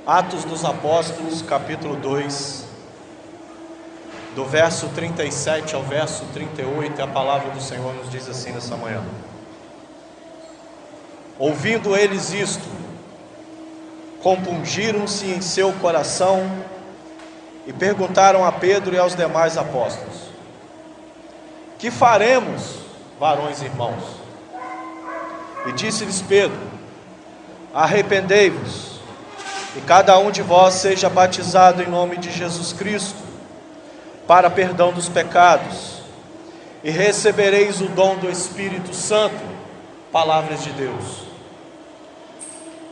Atos dos Apóstolos, capítulo 2, do verso 37 ao verso 38, a palavra do Senhor nos diz assim nessa manhã: ouvindo eles isto, compungiram-se em seu coração e perguntaram a Pedro e aos demais apóstolos: que faremos, varões e irmãos? E disse-lhes Pedro: arrependei-vos, e cada um de vós seja batizado em nome de Jesus Cristo, para perdão dos pecados, e recebereis o dom do Espírito Santo. Palavras de Deus.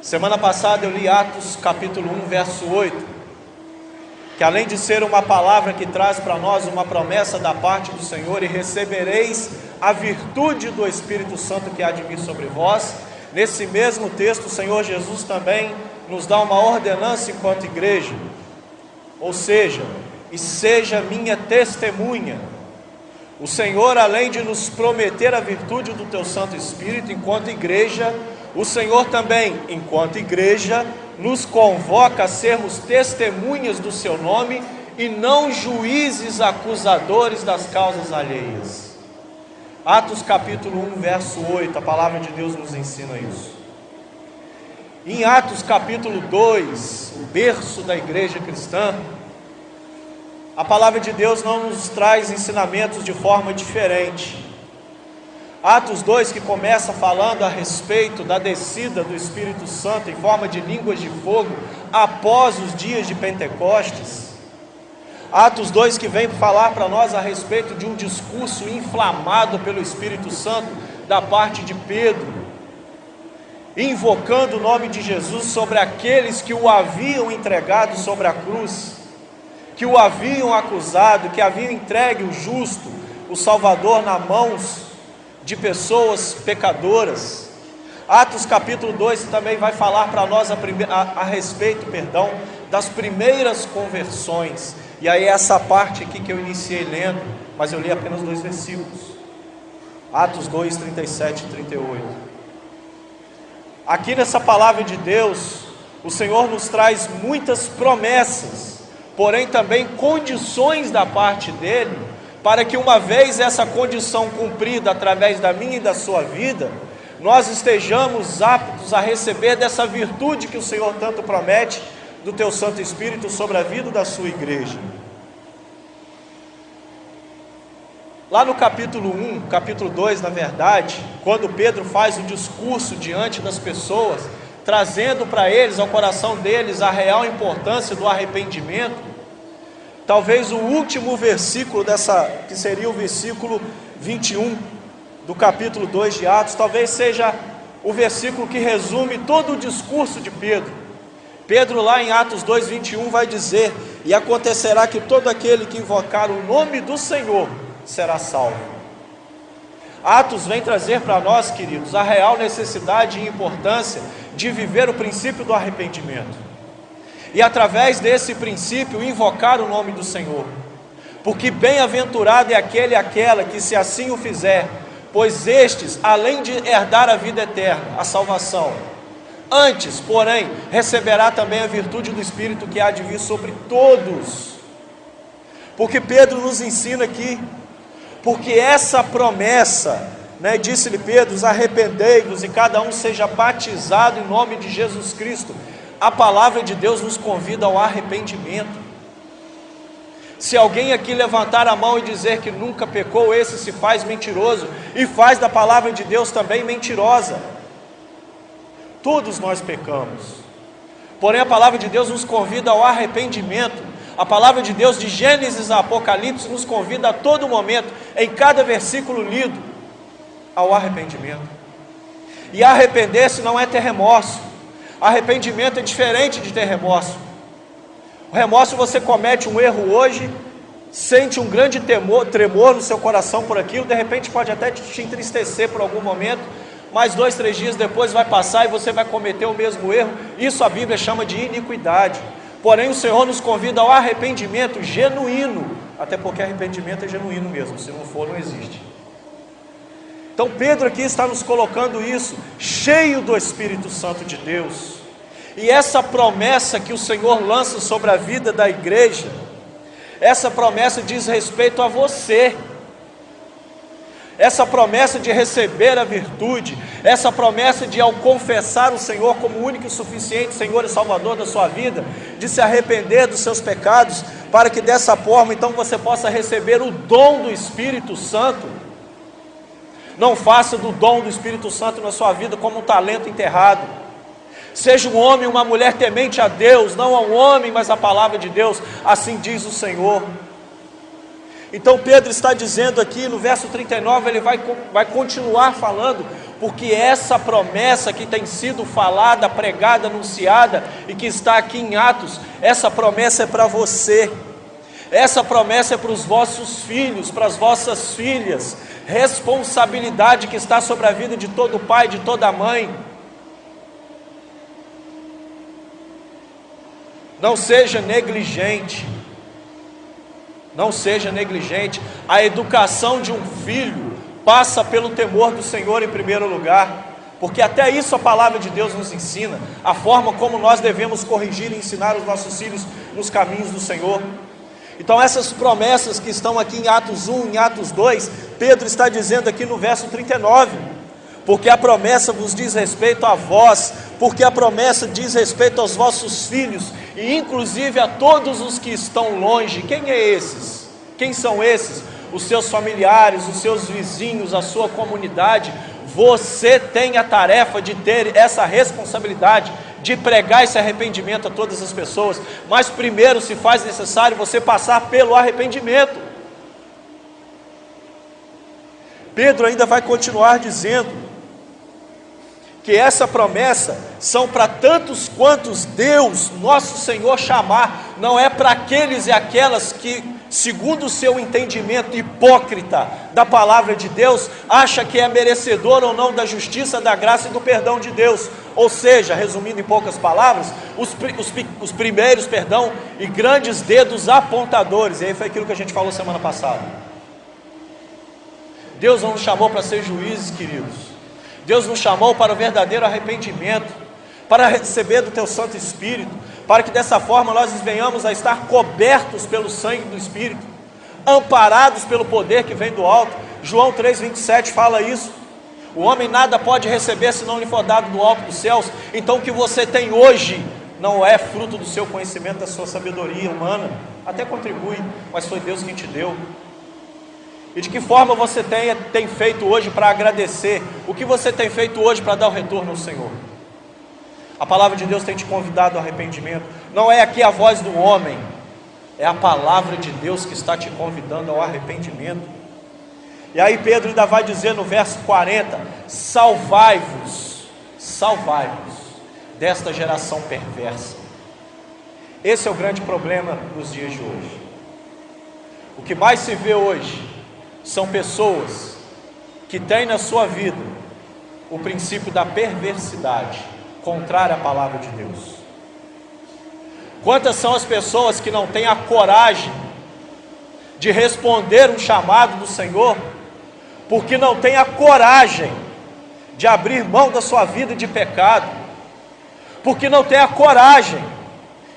Semana passada eu li Atos capítulo 1, verso 8, que além de ser uma palavra que traz para nós uma promessa da parte do Senhor, e recebereis a virtude do Espírito Santo que há de vir sobre vós, nesse mesmo texto o Senhor Jesus também nos dá uma ordenança enquanto igreja, ou seja, e seja minha testemunha. O Senhor, além de nos prometer a virtude do teu Santo Espírito enquanto igreja, o Senhor também, enquanto igreja, nos convoca a sermos testemunhas do seu nome e não juízes acusadores das causas alheias. Atos capítulo 1, verso 8, a palavra de Deus nos ensina isso. Em Atos capítulo 2, o berço da igreja cristã, a palavra de Deus não nos traz ensinamentos de forma diferente. Atos 2, que começa falando a respeito da descida do Espírito Santo em forma de línguas de fogo após os dias de Pentecostes. Atos 2, que vem falar para nós a respeito de um discurso inflamado pelo Espírito Santo da parte de Pedro, invocando o nome de Jesus sobre aqueles que o haviam entregado sobre a cruz, que o haviam acusado, que haviam entregue o justo, o Salvador, nas mãos de pecadoras. Atos capítulo 2 também vai falar para nós a respeito das primeiras conversões. E aí essa parte aqui que eu iniciei lendo, mas eu li apenas 2 versículos. Atos 2, 37 e 38. Aqui nessa palavra de Deus, o Senhor nos traz muitas promessas, porém também condições da parte dele, para que uma vez essa condição cumprida através da minha e da sua vida, nós estejamos aptos a receber dessa virtude que o Senhor tanto promete, do teu Santo Espírito sobre a vida da sua igreja. Lá no capítulo 1, capítulo 2, na verdade, quando Pedro faz o discurso diante das pessoas, trazendo para eles, ao coração deles, a real importância do arrependimento, talvez o último versículo que seria o versículo 21 do capítulo 2 de Atos, talvez seja o versículo que resume todo o discurso de Pedro. Pedro lá em Atos 2, 21 vai dizer: e acontecerá que todo aquele que invocar o nome do Senhor será salvo. Atos vem trazer para nós, queridos, a real necessidade e importância de viver o princípio do arrependimento, e através desse princípio invocar o nome do Senhor, porque bem-aventurado é aquele e aquela que, se assim o fizer, pois estes, além de herdar a vida eterna, a salvação, antes, porém, receberá também a virtude do Espírito que há de vir sobre todos. Porque Pedro nos ensina aqui, porque essa promessa, disse-lhe Pedro: arrependei-vos e cada um seja batizado em nome de Jesus Cristo. A palavra de Deus nos convida ao arrependimento. Se alguém aqui levantar a mão e dizer que nunca pecou, esse se faz mentiroso, e faz da palavra de Deus também mentirosa. Todos nós pecamos, porém a palavra de Deus nos convida ao arrependimento. A palavra de Deus, de Gênesis a Apocalipse, nos convida a todo momento, em cada versículo lido, ao arrependimento. E arrepender-se não é ter remorso. Arrependimento é diferente de ter remorso. O remorso, você comete um erro hoje, sente um grande tremor no seu coração por aquilo, de repente pode até te entristecer por algum momento, mas 2, 3 dias depois vai passar e você vai cometer o mesmo erro. Isso a Bíblia chama de iniquidade. Porém o Senhor nos convida ao arrependimento genuíno, até porque arrependimento é genuíno mesmo, se não for, não existe. Então Pedro aqui está nos colocando isso, cheio do Espírito Santo de Deus, E essa promessa que o Senhor lança sobre a vida da igreja, essa promessa diz respeito a você. Essa promessa de receber a virtude, essa promessa de, ao confessar o Senhor como único e suficiente Senhor e Salvador da sua vida, de se arrepender dos seus pecados, para que dessa forma então você possa receber o dom do Espírito Santo. Não faça do dom do Espírito Santo na sua vida como um talento enterrado. Seja um homem e uma mulher temente a Deus, não ao homem, mas à palavra de Deus, assim diz o Senhor. Então Pedro está dizendo aqui no verso 39, ele vai continuar falando, porque essa promessa que tem sido falada, pregada, anunciada, e que está aqui em Atos, essa promessa é para você, essa promessa é para os vossos filhos, para as vossas filhas, responsabilidade que está sobre a vida de todo pai, de toda mãe. Não seja negligente. Não seja negligente. A educação de um filho passa pelo temor do Senhor em primeiro lugar, porque até isso a palavra de Deus nos ensina, a forma como nós devemos corrigir e ensinar os nossos filhos nos caminhos do Senhor. Então essas promessas que estão aqui em Atos 1, em Atos 2, Pedro está dizendo aqui no verso 39, porque a promessa vos diz respeito a vós, porque a promessa diz respeito aos vossos filhos, e inclusive a todos os que estão longe. Quem é esses? Quem são esses? Os seus familiares, os seus vizinhos, a sua comunidade. Você tem a tarefa de ter essa responsabilidade, de pregar esse arrependimento a todas as pessoas, mas primeiro se faz necessário você passar pelo arrependimento. Pedro ainda vai continuar dizendo que essa promessa são para tantos quantos Deus, nosso Senhor, chamar, não é para aqueles e aquelas que, segundo o seu entendimento hipócrita da palavra de Deus, acha que é merecedor ou não da justiça, da graça e do perdão de Deus. Ou seja, resumindo em poucas palavras, os primeiros, e grandes dedos apontadores. E aí foi aquilo que a gente falou semana passada. Deus não nos chamou para ser juízes, queridos. Deus nos chamou para o verdadeiro arrependimento, para receber do teu Santo Espírito, para que dessa forma nós venhamos a estar cobertos pelo sangue do Espírito, amparados pelo poder que vem do alto. João 3,27 fala isso. O homem nada pode receber se não lhe for dado do alto dos céus. Então o que você tem hoje não é fruto do seu conhecimento, da sua sabedoria humana, até contribui, mas foi Deus quem te deu. E de que forma você tem feito hoje para agradecer? O que você tem feito hoje para dar o retorno ao Senhor? A palavra de Deus tem te convidado ao arrependimento. Não é aqui a voz do homem, é a palavra de Deus que está te convidando ao arrependimento. E aí Pedro ainda vai dizer no verso 40, salvai-vos desta geração perversa. Esse é o grande problema nos dias de hoje. O que mais se vê hoje são pessoas que têm na sua vida o princípio da perversidade, contrária à palavra de Deus. Quantas são as pessoas que não têm a coragem de responder um chamado do Senhor, porque não têm a coragem de abrir mão da sua vida de pecado, porque não têm a coragem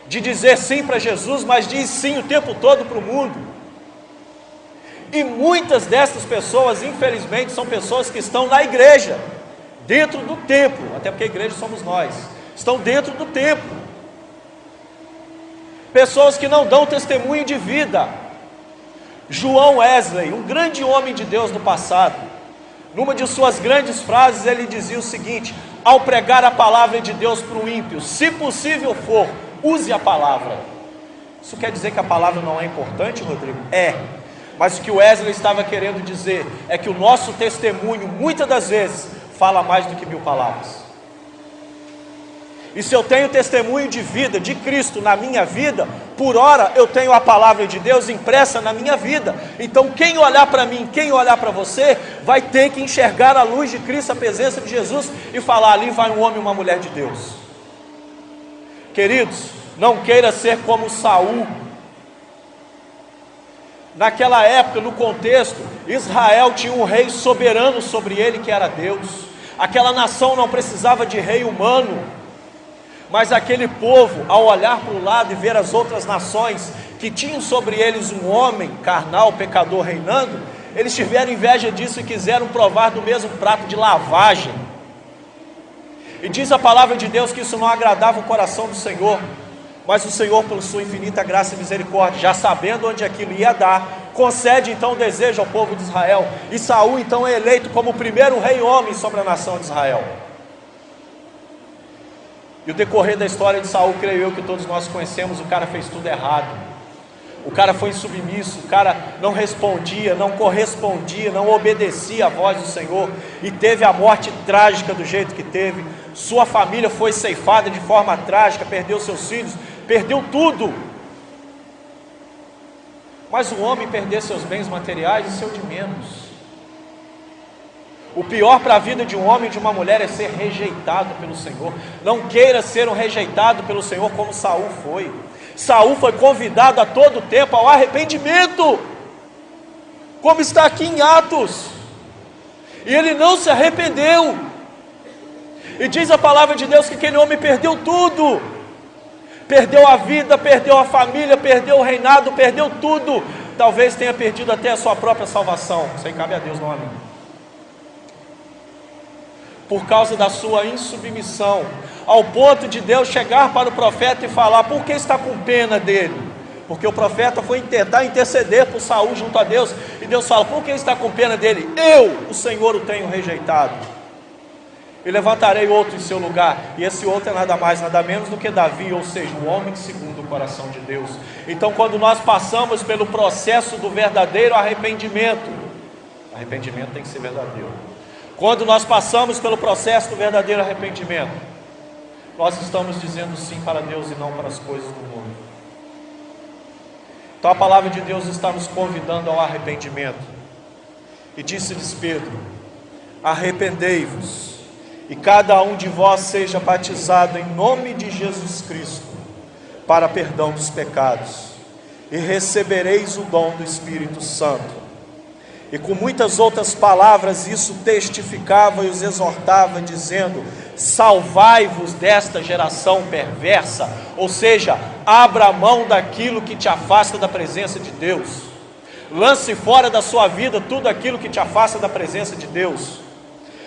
de dizer sim para Jesus, mas diz sim o tempo todo para o mundo. E muitas dessas pessoas, infelizmente, são pessoas que estão na igreja, dentro do templo, até porque a igreja somos nós, estão dentro do templo. Pessoas que não dão testemunho de vida. João Wesley, um grande homem de Deus do passado, numa de suas grandes frases, ele dizia o seguinte: ao pregar a palavra de Deus para o ímpio, se possível for, use a palavra. Isso quer dizer que a palavra não é importante, Rodrigo? É. Mas o que o Wesley estava querendo dizer é que o nosso testemunho, muitas das vezes, fala mais do que 1000 palavras. E se eu tenho testemunho de vida, de Cristo na minha vida, por ora eu tenho a palavra de Deus impressa na minha vida. Então quem olhar para mim, quem olhar para você, vai ter que enxergar a luz de Cristo, a presença de Jesus, e falar: ali vai um homem e uma mulher de Deus. Queridos, não queira ser como Saul. Naquela época, no contexto, Israel tinha um rei soberano sobre ele, que era Deus. Aquela nação não precisava de rei humano, Mas aquele povo, ao olhar para o lado e ver as outras nações que tinham sobre eles um homem carnal, pecador reinando, eles tiveram inveja disso e quiseram provar do mesmo prato de lavagem. E diz a palavra de Deus que isso não agradava o coração do Senhor. Mas o Senhor, por sua infinita graça e misericórdia, já sabendo onde aquilo ia dar, concede então o desejo ao povo de Israel. E Saul então é eleito como o primeiro rei homem sobre a nação de Israel. E o decorrer da história de Saul, creio eu que todos nós conhecemos, o cara fez tudo errado. O cara foi insubmisso, o cara não respondia, não correspondia, não obedecia à voz do Senhor, e teve a morte trágica do jeito que teve. Sua família foi ceifada de forma trágica, perdeu seus filhos, perdeu tudo. Mas o homem perder seus bens materiais, isso é o de menos. O pior para a vida de um homem e de uma mulher é ser rejeitado pelo Senhor. Não queira ser um rejeitado pelo Senhor como Saul foi. Saul foi convidado a todo tempo ao arrependimento, como está aqui em Atos, e ele não se arrependeu. E diz a palavra de Deus que aquele homem perdeu tudo, perdeu a vida, perdeu a família, perdeu o reinado, perdeu tudo. Talvez tenha perdido até a sua própria salvação. Isso aí cabe a Deus, não a mim. Por causa da sua insubmissão, ao ponto de Deus chegar para o profeta e falar: por que está com pena dele? Porque o profeta foi tentar interceder por Saul junto a Deus, e Deus fala: por que está com pena dele? Eu, o Senhor, o tenho rejeitado, e levantarei outro em seu lugar, e esse outro é nada mais, nada menos do que Davi, ou seja, o homem segundo o coração de Deus. Então, quando nós passamos pelo processo do verdadeiro arrependimento tem que ser verdadeiro. Quando nós passamos pelo processo do verdadeiro arrependimento, nós estamos dizendo sim para Deus e não para as coisas do mundo. Então a palavra de Deus está nos convidando ao arrependimento. E disse-lhes Pedro: arrependei-vos, e cada um de vós seja batizado em nome de Jesus Cristo, para perdão dos pecados, e recebereis o dom do Espírito Santo. E com muitas outras palavras isso testificava e os exortava, dizendo: salvai-vos desta geração perversa. Ou seja, abra mão daquilo que te afasta da presença de Deus. Lance fora da sua vida tudo aquilo que te afasta da presença de Deus.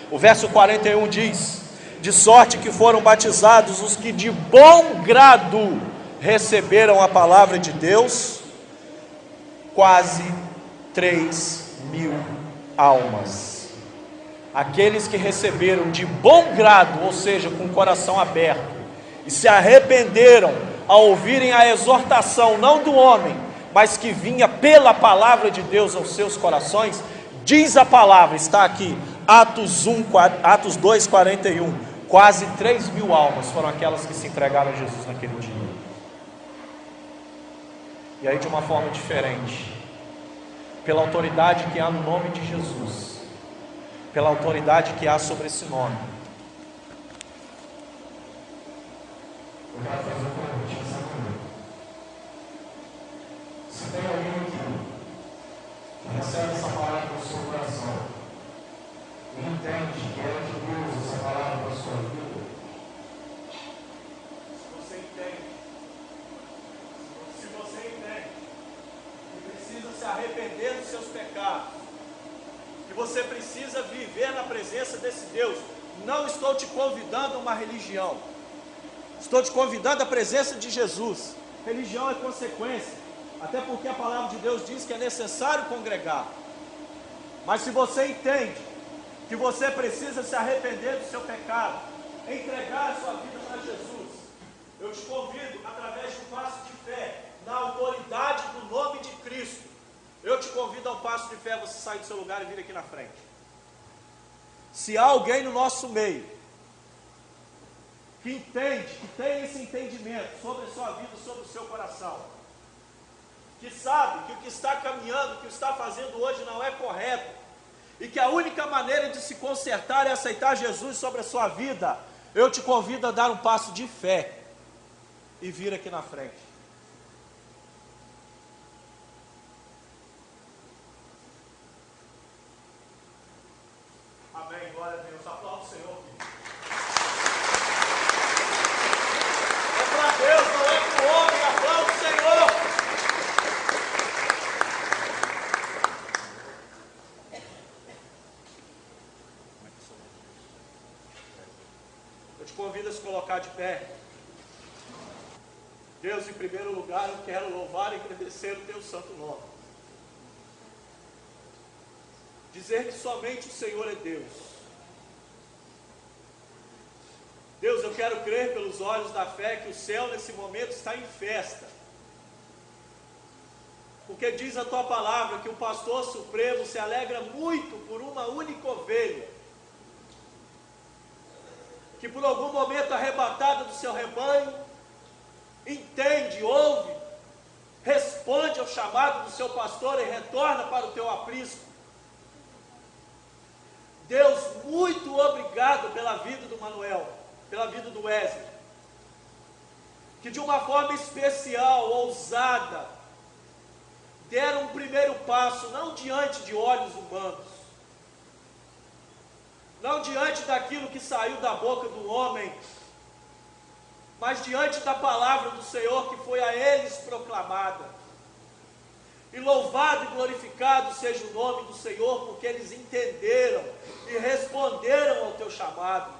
O verso 41 diz: de sorte que foram batizados os que de bom grado receberam a palavra de Deus, quase 3.000 almas. Aqueles que receberam de bom grado, ou seja, com o coração aberto, e se arrependeram ao ouvirem a exortação, não do homem, mas que vinha pela palavra de Deus aos seus corações, diz a palavra, está aqui, Atos 2, 41, quase 3.000 almas foram aquelas que se entregaram a Jesus naquele dia. E aí, de uma forma diferente, pela autoridade que há no nome de Jesus, pela autoridade que há sobre esse nome, eu quero fazer um convite nessa manhã. Se tem alguém aqui que recebe essa palavra no seu coração e entende que é de Deus essa palavra para a sua vida, se você entende que precisa se arrepender dos seus pecados, que você precisa viver na presença desse Deus, não estou te convidando a uma religião, estou te convidando à presença de Jesus. Religião é consequência, até porque a palavra de Deus diz que é necessário congregar. Mas se você entende que você precisa se arrepender do seu pecado, entregar a sua vida para Jesus, eu te convido, através de um passo de fé, na autoridade do nome de Cristo, eu te convido a um passo de fé, você sair do seu lugar e vir aqui na frente. Se há alguém no nosso meio que entende, que tem esse entendimento sobre a sua vida, sobre o seu coração, que sabe que o que está caminhando, o que está fazendo hoje não é correto, e que a única maneira de se consertar é aceitar Jesus sobre a sua vida, eu te convido a dar um passo de fé e vir aqui na frente. Amém, glória a Deus, aplauda o Senhor. te convido a se colocar de pé. Deus, em primeiro lugar, eu quero louvar e agradecer o teu santo nome. Dizer que somente o Senhor é Deus. Deus, eu quero crer pelos olhos da fé que o céu nesse momento está em festa. Porque diz a tua palavra que o pastor supremo se alegra muito por uma única ovelha, que por algum momento arrebatada do seu rebanho, entende, ouve, responde ao chamado do seu pastor e retorna para o teu aprisco. Deus, muito obrigado pela vida do Manuel, pela vida do Wesley, que de uma forma especial, ousada, deram um primeiro passo, não diante de olhos humanos, não diante daquilo que saiu da boca do homem, mas diante da palavra do Senhor que foi a eles proclamada. E louvado e glorificado seja o nome do Senhor, porque eles entenderam e responderam ao teu chamado.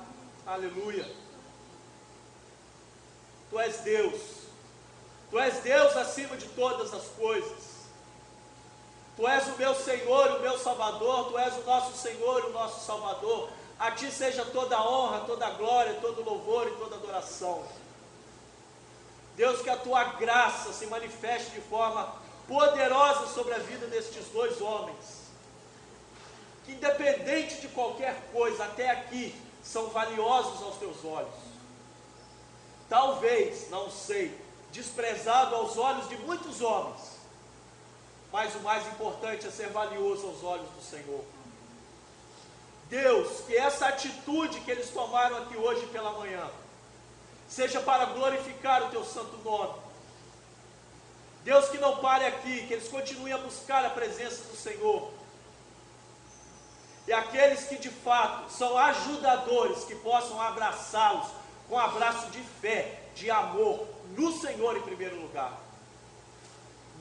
Aleluia. Tu és Deus acima de todas as coisas. Tu és o meu Senhor e o meu Salvador, Tu és o nosso Senhor e o nosso Salvador. A Ti seja toda a honra, toda a glória, todo o louvor e toda a adoração. Deus, que a Tua graça se manifeste de forma poderosa sobre a vida destes dois homens, que independente de qualquer coisa, até aqui, são valiosos aos Teus olhos. Talvez, não sei, desprezado aos olhos de muitos homens, mas o mais importante é ser valioso aos olhos do Senhor. Deus, que essa atitude que eles tomaram aqui hoje pela manhã, seja para glorificar o Teu santo nome. Deus, que não pare aqui, que eles continuem a buscar a presença do Senhor. E aqueles que de fato são ajudadores, que possam abraçá-los com um abraço de fé, de amor, no Senhor em primeiro lugar.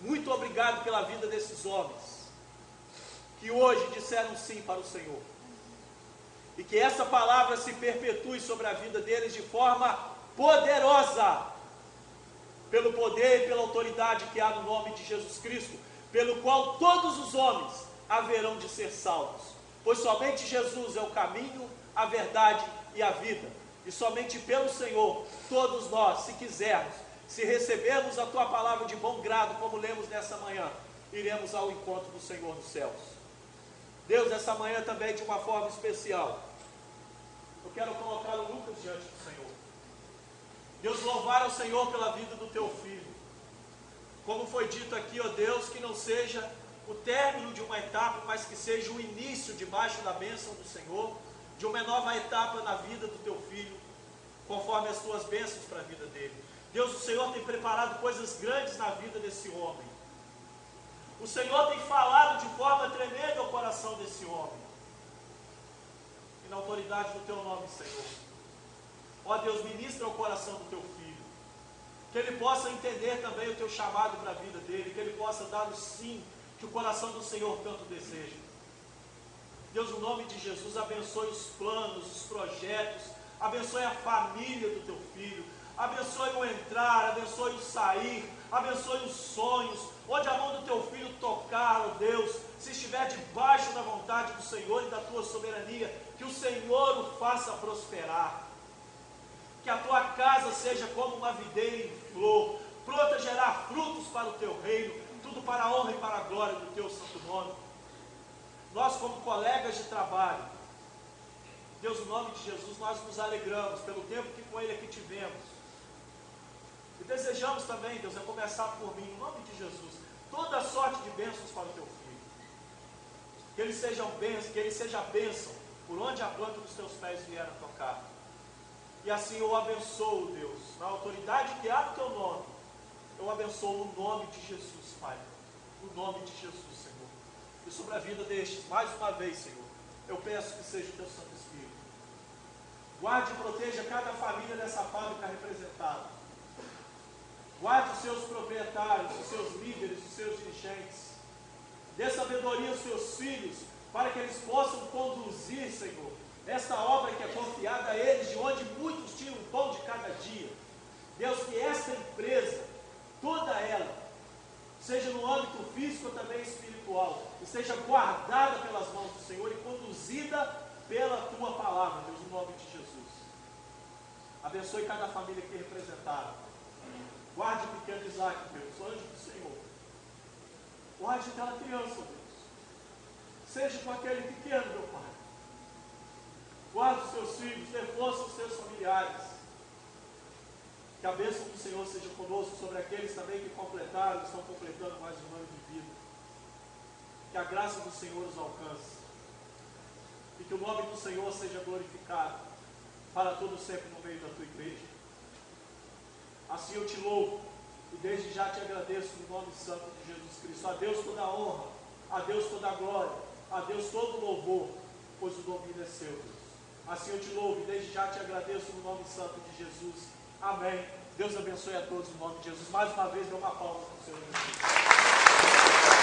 Muito obrigado pela vida desses homens, que hoje disseram sim para o Senhor. E que essa palavra se perpetue sobre a vida deles de forma poderosa, pelo poder e pela autoridade que há no nome de Jesus Cristo, pelo qual todos os homens haverão de ser salvos. Pois somente Jesus é o caminho, a verdade e a vida. E somente pelo Senhor, todos nós, se quisermos, se recebermos a Tua palavra de bom grado, como lemos nessa manhã, iremos ao encontro do Senhor nos céus. Deus, nessa manhã também de uma forma especial, eu quero colocar o Lucas diante do Senhor. Deus, louvar ao Senhor pela vida do Teu filho. Como foi dito aqui, ó Deus, que não seja o término de uma etapa, mas que seja o início debaixo da bênção do Senhor, de uma nova etapa na vida do Teu filho, conforme as Tuas bênçãos para a vida dele. Deus, o Senhor tem preparado coisas grandes na vida desse homem. O Senhor tem falado de forma tremenda ao coração desse homem. E na autoridade do Teu nome, Senhor, ó Deus, ministra o coração do Teu filho, que ele possa entender também o Teu chamado para a vida dele, que ele possa dar o sim que o coração do Senhor tanto deseja. Deus, no nome de Jesus, abençoe os planos, os projetos, abençoe a família do Teu filho, abençoe o entrar, abençoe o sair, abençoe os sonhos, onde a mão do Teu filho tocar, ó Deus, se estiver debaixo da vontade do Senhor e da Tua soberania, que o Senhor o faça prosperar, que a Tua casa seja como uma videira em flor, pronta a gerar frutos para o Teu reino, tudo para a honra e para a glória do Teu santo nome. Nós, como colegas de trabalho, Deus, no nome de Jesus, nós nos alegramos pelo tempo que com Ele aqui tivemos. E desejamos também, Deus, a começar por mim, no nome de Jesus, toda sorte de bênçãos para o Teu filho. Que ele seja bênção por onde a planta dos Teus pés vier a tocar. E assim eu abençoo, Deus, na autoridade que há no Teu nome. Eu abençoo o nome de Jesus, Pai. O nome de Jesus, Senhor. E sobre a vida destes, mais uma vez, Senhor, eu peço que seja o Teu Santo Espírito. Guarde e proteja cada família dessa fábrica representada. Guarde os seus proprietários, os seus líderes, os seus dirigentes. Dê sabedoria aos seus filhos, para que eles possam conduzir, Senhor, esta obra que é confiada a eles, de onde muitos tiram o pão de cada dia. Deus, que esta empresa, toda ela, seja no âmbito físico ou também espiritual, esteja guardada pelas mãos do Senhor e conduzida pela Tua palavra, Deus, no nome de Jesus. Abençoe cada família aqui representada. Guarde o pequeno Isaac, Deus, anjo do Senhor. Guarde aquela criança, Deus. Seja com aquele pequeno, meu Pai. Guarde os seus filhos, dê força aos seus familiares. Que a bênção do Senhor seja conosco sobre aqueles também que completaram, que estão completando mais um ano de vida. Que a graça do Senhor os alcance. E que o nome do Senhor seja glorificado para todo sempre no meio da tua igreja. Assim eu te louvo e desde já te agradeço no nome santo de Jesus Cristo. A Deus toda a honra, a Deus toda a glória, a Deus todo o louvor, pois o domínio é seu, Deus. Assim eu te louvo e desde já te agradeço no nome santo de Jesus. Amém. Deus abençoe a todos no nome de Jesus. Mais uma vez, dê uma palma para o Senhor Jesus.